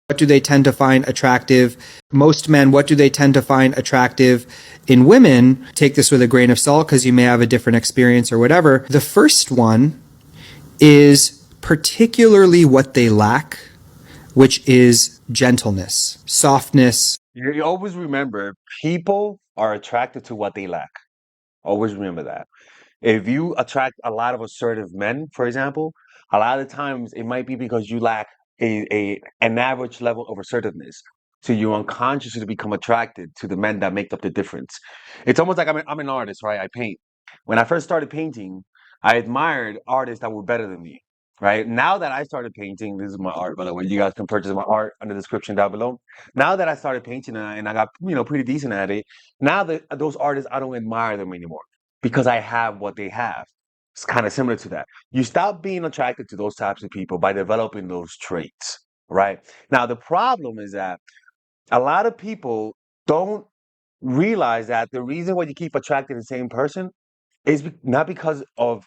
what do they tend to find attractive? Most men, what do they tend to find attractive in women? Take this with a grain of salt because you may have a different experience or whatever. The first one is particularly what they lack, which is gentleness, softness. You always remember, people are attracted to what they lack. Always remember that. If you attract a lot of assertive men, for example, a lot of the times it might be because you lack an average level of assertiveness. So you unconsciously become attracted to the men that make up the difference. It's almost like I'm an artist, right? I paint. When I first started painting, I admired artists that were better than me, right? Now that I started painting, this is my art, by the way. You guys can purchase my art in the description down below. Now that I started painting and I got pretty decent at it, now that those artists, I don't admire them anymore because I have what they have. It's kind of similar to that. You stop being attracted to those types of people by developing those traits, right? Now, the problem is that a lot of people don't realize that the reason why you keep attracting the same person is not because of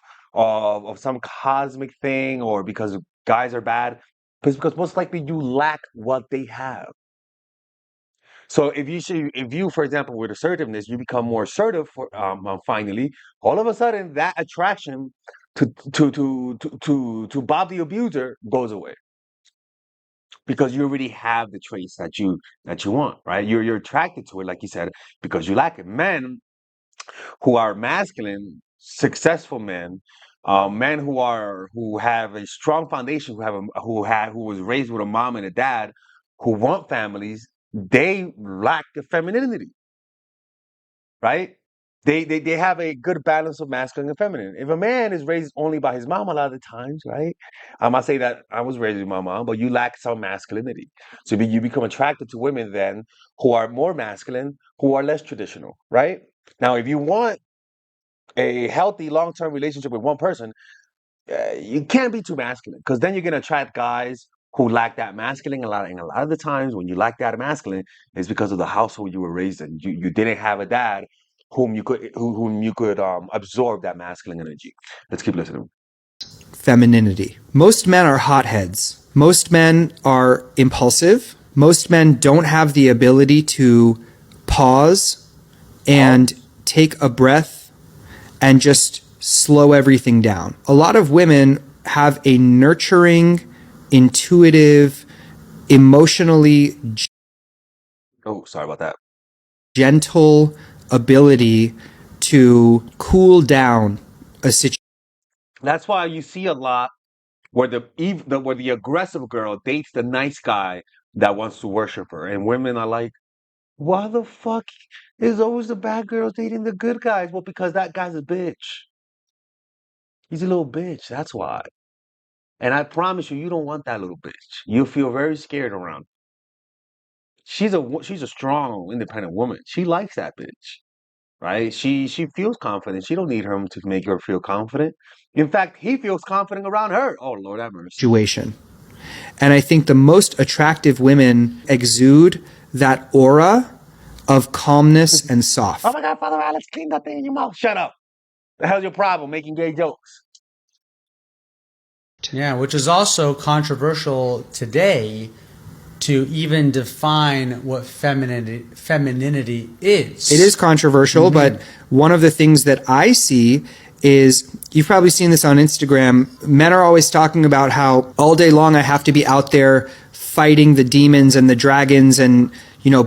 some cosmic thing or because guys are bad, but it's because most likely you lack what they have. So if you, for example, with assertiveness, you become more assertive finally, all of a sudden that attraction to Bob the abuser goes away because you already have the traits that you want, right? You're attracted to it, like you said, because you lack it. Men who are masculine, successful men, men who have a strong foundation, who was raised with a mom and a dad, who want families, they lack the femininity, right? They have a good balance of masculine and feminine. If a man is raised only by his mom, a lot of the times, right? I might say that I was raised with my mom, but you lack some masculinity. So you become attracted to women then who are more masculine, who are less traditional, right? Now, if you want a healthy long-term relationship with one person, you can't be too masculine because then you're gonna attract guys who lack that masculine a lot. And a lot of the times when you lack that masculine, it's because of the household you were raised in. You didn't have a dad whom you could absorb that masculine energy. Let's keep listening. Femininity. Most men are hotheads. Most men are impulsive. Most men don't have the ability to pause and take a breath and just slow everything down. A lot of women have a nurturing, intuitive, emotionally Oh, sorry about that. gentle ability to cool down a situation. That's why you see a lot where where the aggressive girl dates the nice guy that wants to worship her, and women are like, why the fuck is always the bad girls dating the good guys? Well, because that guy's a bitch. He's a little bitch. That's why. And I promise you, you don't want that little bitch. You'll feel very scared around. She's a strong, independent woman. She likes that bitch, right? She feels confident. She don't need him to make her feel confident. In fact, he feels confident around her. Oh Lord have mercy. And I think the most attractive women exude that aura of calmness and soft. Oh my God, Father Alex, clean that thing in your mouth. Shut up. The hell's your problem? Making gay jokes. Yeah, which is also controversial today to even define what femininity is. It is controversial, but one of the things that I see is, you've probably seen this on Instagram, men are always talking about how all day long I have to be out there fighting the demons and the dragons and,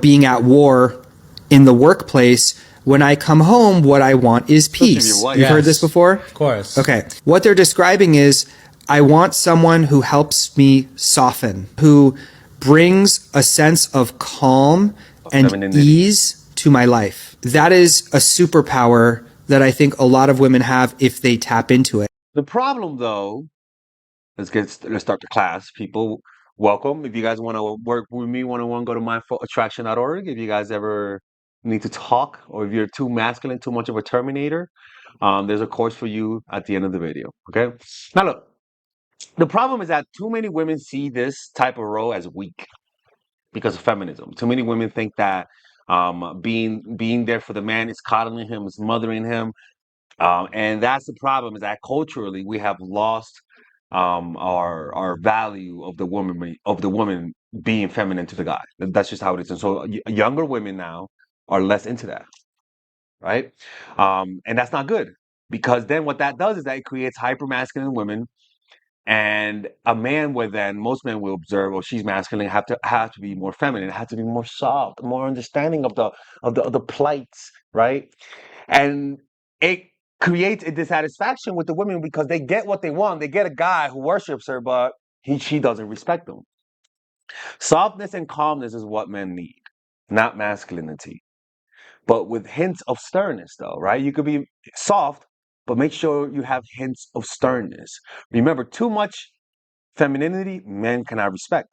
being at war in the workplace. When I come home, what I want is peace. You've heard this before? Of course. Okay. What they're describing is, I want someone who helps me soften, who brings a sense of calm and ease to my life. That is a superpower that I think a lot of women have if they tap into it. The problem, though, let's start the class. People, welcome. If you guys want to work with me one-on-one, go to mindfulattraction.org. If you guys ever need to talk, or if you're too masculine, too much of a Terminator, there's a course for you at the end of the video. Okay. Now look, the problem is that too many women see this type of role as weak because of feminism. Too many women think that being there for the man is coddling him, is mothering him, and that's the problem. Is that culturally we have lost our value of the woman being feminine to the guy. That's just how it is. And so younger women now are less into that, right? And that's not good because then what that does is that it creates hyper masculine women. And a man would then, most men will observe, well, she's masculine, have to be more feminine, have to be more soft, more understanding of the plights, right? And it creates a dissatisfaction with the women because they get what they want. They get a guy who worships her, but she doesn't respect them. Softness and calmness is what men need, not masculinity. But with hints of sternness, though, right? You could be soft, but make sure you have hints of sternness. Remember, too much femininity, men cannot respect.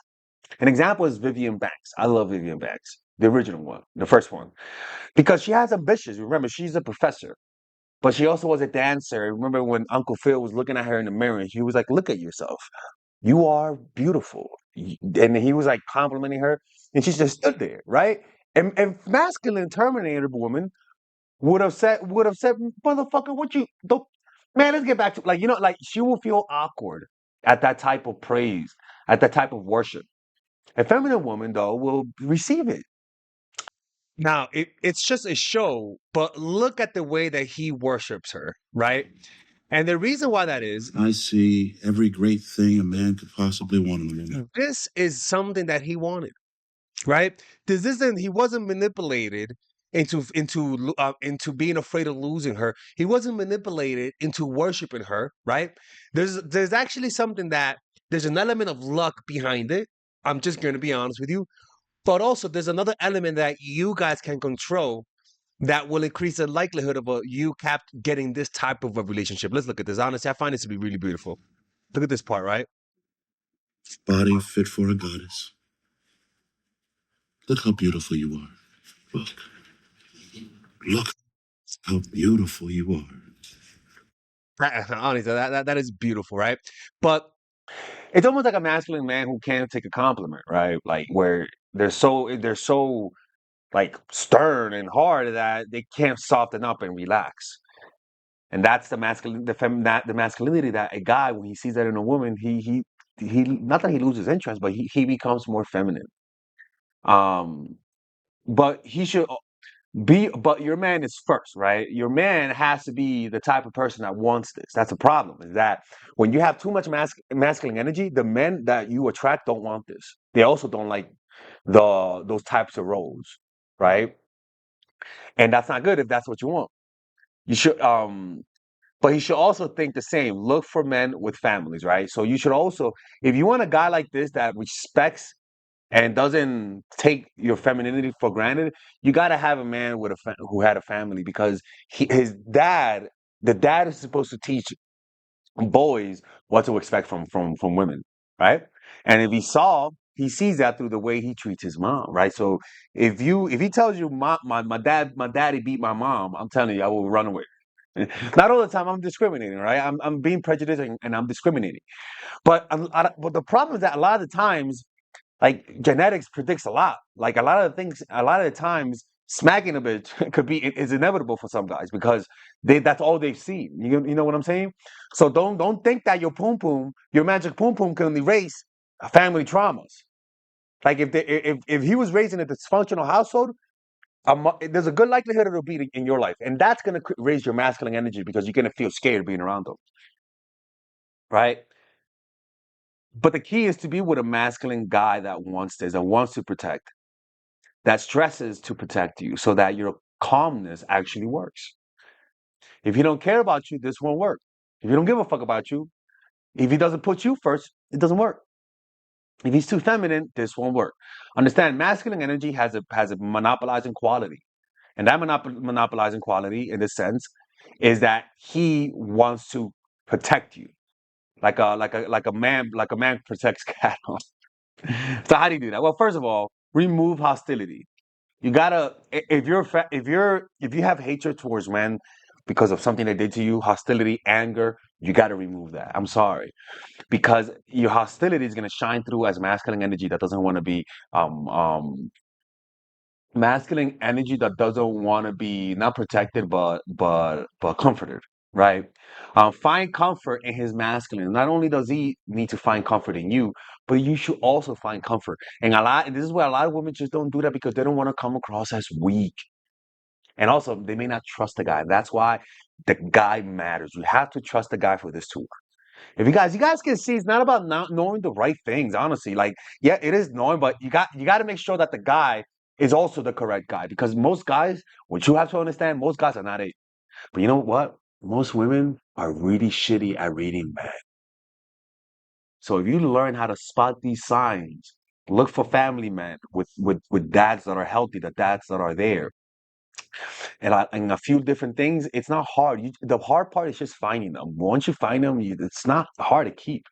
An example is Vivian Banks. I love Vivian Banks, the original one, the first one, because she has ambitions. Remember, she's a professor, but she also was a dancer. Remember when Uncle Phil was looking at her in the mirror and he was like, "Look at yourself. You are beautiful." And he was like complimenting her, and she just stood there, right? And masculine Terminator woman would have said, "Motherfucker, what you don't, man, let's get back to, like, like she will feel awkward at that type of praise, at that type of worship. A feminine woman, though, will receive it. Now, it's just a show, but look at the way that he worships her, right? And the reason why that is, I see every great thing a man could possibly want in a woman. this is something that he wanted, right? This isn't, he wasn't manipulated into being afraid of losing her. He wasn't manipulated into worshiping her, right? There's actually something that there's an element of luck behind it. I'm just going to be honest with you. But also there's another element that you guys can control that will increase the likelihood of you getting this type of a relationship. Let's look at this. Honestly, I find this to be really beautiful. Look at this part, right? Body fit for a goddess. Look how beautiful you are. Look. Look how beautiful you are. Honestly, that is beautiful, right? But it's almost like a masculine man who can't take a compliment, right? Like where they're so like stern and hard that they can't soften up and relax. And that's the masculinity that a guy, when he sees that in a woman, he not that he loses interest, but he becomes more feminine. Um, but he should but your man is first, right? Your man has to be the type of person that wants this. That's a problem. Is that when you have too much masculine energy, the men that you attract don't want this. They also don't like those types of roles, right? And that's not good if that's what you want. You should but he should also think the same. Look for men with families, right? So you should also, if you want a guy like this that respects and doesn't take your femininity for granted, you got to have a man with who had a family because the dad is supposed to teach boys what to expect from women, right? And if he sees that through the way he treats his mom, right? So if he tells you my daddy beat my mom, I'm telling you, I will run away. Not all the time. I'm discriminating, right? I'm being prejudiced and I'm discriminating. But the problem is that a lot of the times, like genetics predicts a lot. Like a lot of the times, smacking a bitch is inevitable for some guys because that's all they've seen. You know what I'm saying? So don't think that your magic poom poom can erase family traumas. Like if he was raised in a dysfunctional household, there's a good likelihood it'll be in your life, and that's gonna raise your masculine energy because you're gonna feel scared being around them, right? But the key is to be with a masculine guy that wants this and wants to protect, that stresses to protect you, so that your calmness actually works. If he don't care about you, this won't work. If he don't give a fuck about you, if he doesn't put you first, it doesn't work. If he's too feminine, this won't work. Understand, masculine energy has a monopolizing quality. And that monopolizing quality, in this sense, is that he wants to protect you, like a man protects cattle. So how do you do that? Well, first of all, remove hostility. You gotta if you have hatred towards men because of something they did to you, hostility, anger, you gotta remove that. I'm sorry, because your hostility is gonna shine through as masculine energy that doesn't want to be um um masculine energy that doesn't want to be not protected but comforted. right? Find comfort in his masculine. Not only does he need to find comfort in you, but you should also find comfort. And this is where a lot of women just don't do that because they don't want to come across as weak. And also, they may not trust the guy. That's why the guy matters. You have to trust the guy for this to work. If you guys can see, it's not about not knowing the right things. Honestly, like yeah, it is knowing, but you got to make sure that the guy is also the correct guy because most guys, what you have to understand, most guys are not it. But you know what? Most women are really shitty at reading men. So if you learn how to spot these signs, look for family men with dads that are healthy, the dads that are there and a few different things. It's not hard. The hard part is just finding them. Once you find them, it's not hard to keep.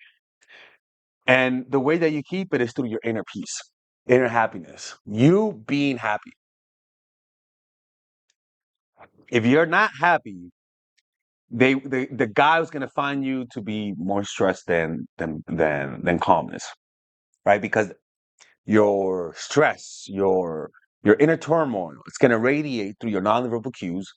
And the way that you keep it is through your inner peace, inner happiness. You being happy. If you're not happy, the guy is gonna find you to be more stressed than calmness, right? Because your stress, your inner turmoil, it's gonna radiate through your nonverbal cues.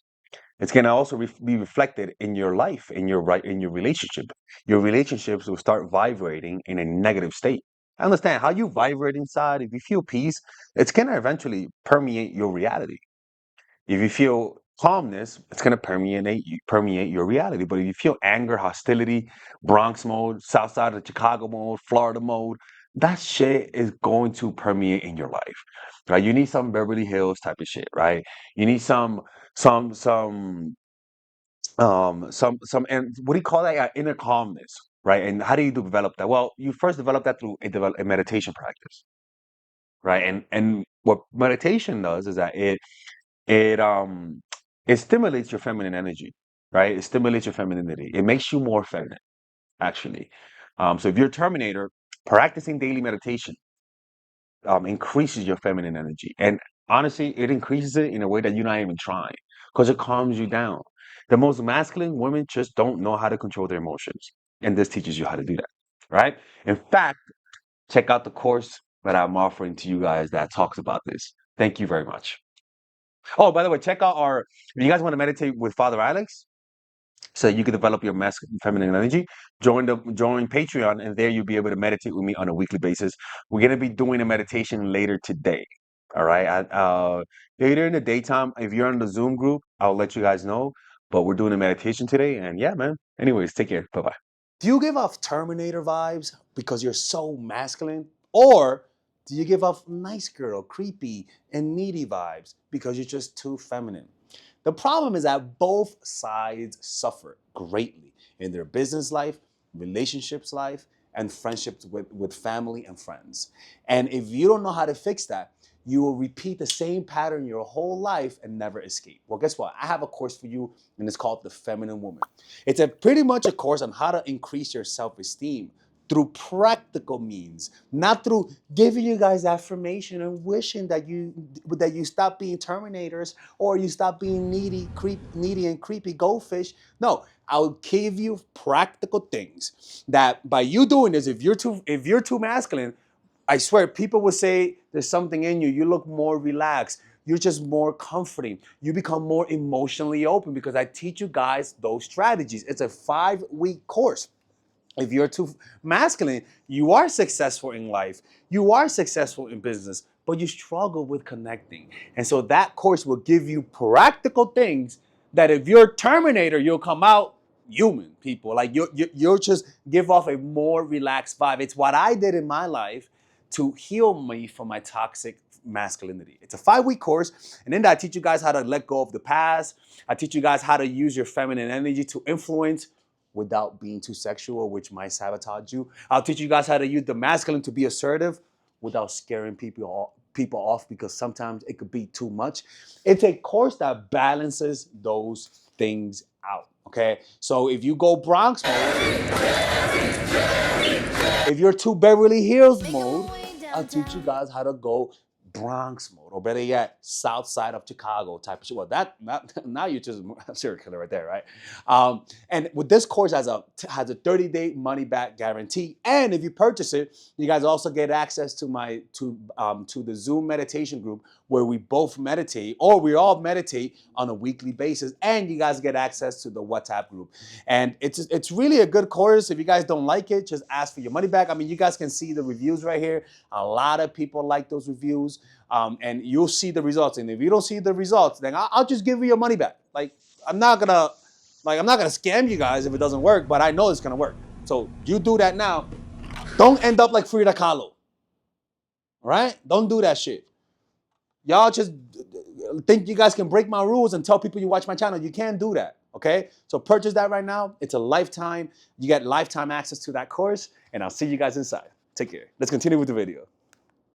It's gonna also be reflected in your life, in your relationship. Your relationships will start vibrating in a negative state. Understand how you vibrate inside. If you feel peace, it's gonna eventually permeate your reality. If you feel calmness, it's gonna permeate your reality. But if you feel anger, hostility, Bronx mode, South Side of Chicago mode, Florida mode, that shit is going to permeate in your life, right? You need some Beverly Hills type of shit, right? You need some and what do you call that? Inner calmness, right? And how do you develop that? Well, you first develop that through a meditation practice, right? And what meditation does is that it it stimulates your feminine energy, right? It stimulates your femininity. It makes you more feminine, actually. So if you're a Terminator, practicing daily meditation increases your feminine energy. And honestly, it increases it in a way that you're not even trying because it calms you down. The most masculine women just don't know how to control their emotions. And this teaches you how to do that, right? In fact, check out the course that I'm offering to you guys that talks about this. Thank you very much. Oh, by the way, check out if you guys want to meditate with Father Alex, so you can develop your masculine feminine energy, join Patreon, and there you'll be able to meditate with me on a weekly basis. We're gonna be doing a meditation later today. All right. Later in the daytime, if you're on the Zoom group, I'll let you guys know. But we're doing a meditation today, and yeah, man. Anyways, take care. Bye bye. Do you give off Terminator vibes because you're so masculine? Or do you give off nice girl, creepy, and needy vibes because you're just too feminine? The problem is that both sides suffer greatly in their business life, relationships life, and friendships with family and friends. And if you don't know how to fix that, you will repeat the same pattern your whole life and never escape. Well, guess what? I have a course for you, and it's called The Feminine Woman. It's pretty much a course on how to increase your self-esteem through practical means, not through giving you guys affirmation and wishing that you stop being terminators or you stop being needy and creepy goldfish. No, I'll give you practical things that by you doing this, if you're too masculine, I swear people will say there's something in you. You look more relaxed. You're just more comforting. You become more emotionally open because I teach you guys those strategies. It's a 5-week course. If you're too masculine, you are successful in life, you are successful in business, but you struggle with connecting. And so that course will give you practical things that if you're a Terminator, you'll come out human, people. Like you'll just give off a more relaxed vibe. It's what I did in my life to heal me from my toxic masculinity. It's a 5-week course, and in that I teach you guys how to let go of the past. I teach you guys how to use your feminine energy to influence without being too sexual, which might sabotage you. I'll teach you guys how to use the masculine to be assertive without scaring people off because sometimes it could be too much. It's a course that balances those things out. Okay, so if you go Bronx mode, if you're too Beverly Hills mode, I'll teach you guys how to go Bronx mode, or better yet, South Side of Chicago type of shit. Well, now you're just a serial killer right there, right? And with this course has a 30-day money back guarantee, and if you purchase it, you guys also get access to my to the Zoom meditation group where we both meditate, or we all meditate on a weekly basis, and you guys get access to the WhatsApp group. And it's really a good course. If you guys don't like it, just ask for your money back. I mean, you guys can see the reviews right here. A lot of people like those reviews, and you'll see the results. And if you don't see the results, then I'll just give you your money back. Like I'm not gonna scam you guys if it doesn't work, but I know it's gonna work. So you do that now. Don't end up like Frida Kahlo. All right? Don't do that shit. Y'all just think you guys can break my rules and tell people you watch my channel. You can't do that, okay? So purchase that right now. It's a lifetime. You get lifetime access to that course, and I'll see you guys inside. Take care. Let's continue with the video.